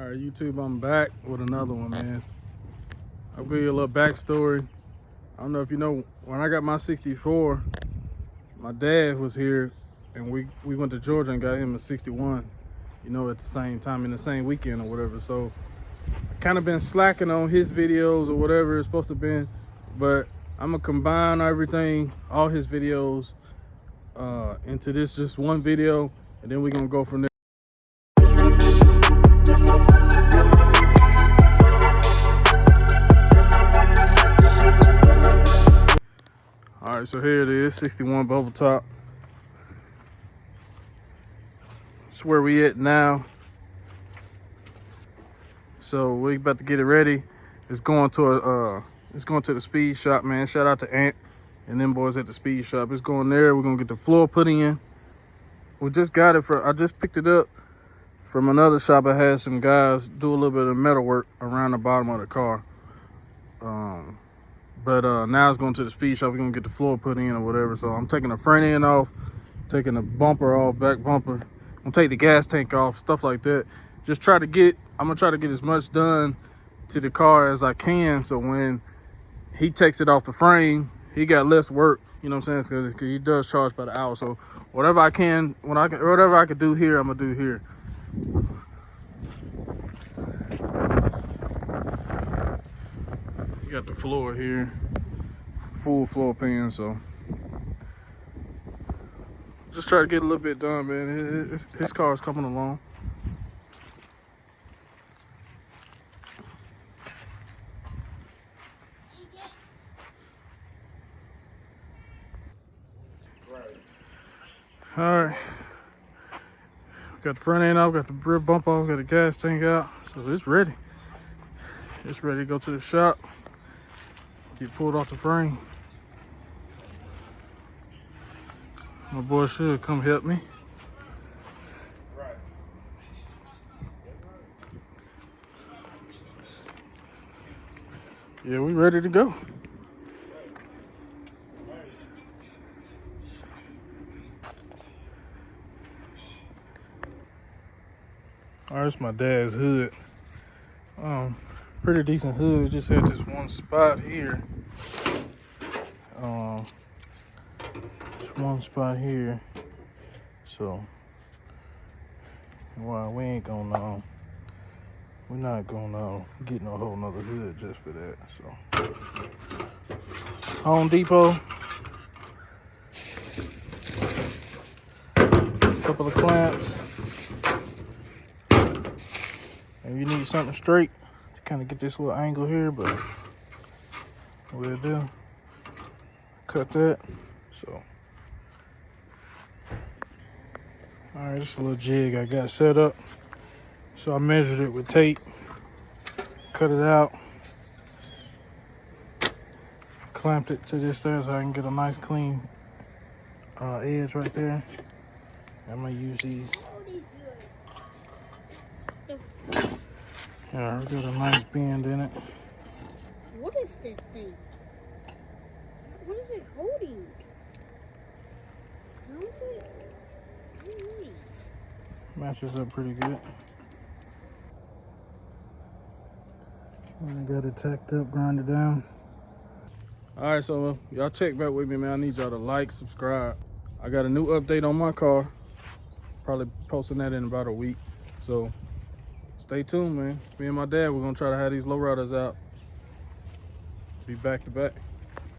All right, YouTube, I'm back with another one, man. I'll give you a little backstory. I don't know if you know, when I got my 64, my dad was here and we went to Georgia and got him a 61, you know, at the same time, in the same weekend or whatever. So I kind of been slacking on his videos or whatever it's supposed to be, but I'm gonna combine everything, all his videos, into this just one video, and then we're gonna go from there. All right, so here it is, 61 bubble top. That's where we at now. So we about to get it ready. It's going to the speed shop, man. Shout out to Ant and them boys at the speed shop. It's going there. We're gonna get the floor put in. We just got it I just picked it up from another shop. I had some guys do a little bit of metal work around the bottom of the car. But now it's going to the speed shop. We're gonna get the floor put in or whatever. So I'm taking the front end off, taking the bumper off, back bumper. I'm gonna take the gas tank off, stuff like that. I'm gonna try to get as much done to the car as I can, so when he takes it off the frame, he got less work, you know what I'm saying? Because he does charge by the hour. So whatever I can do here, I'm gonna do here. You got the floor here, full floor pan, so just try to get a little bit done, man. His car is coming along. All right, got the front end off, got the rear bump off, got the gas tank out, so it's ready. It's ready to go to the shop, get pulled off the frame. My boy should come help me. Yeah, we ready to go. All right, it's my dad's hood. Pretty decent hood. It just had this one spot here. Just one spot here. So, well, we ain't gonna we're not gonna get no whole nother hood just for that. So, Home Depot. Couple of clamps. And you need something straight to kind of get this little angle here, but we'll do. Cut that. So, all right, just a little jig I got set up. So I measured it with tape, cut it out, clamped it to this there so I can get a nice clean edge right there. I'm gonna use these. Yeah, we got a nice bend in it. What is this thing? What is it holding? How is it? Holy. Matches up pretty good. I got it tacked up, grinded down. All right, so y'all check back with me, man. I need y'all to like, subscribe. I got a new update on my car. Probably posting that in about a week. So stay tuned, man. Me and my dad, we're gonna try to have these lowriders out. Be back to back.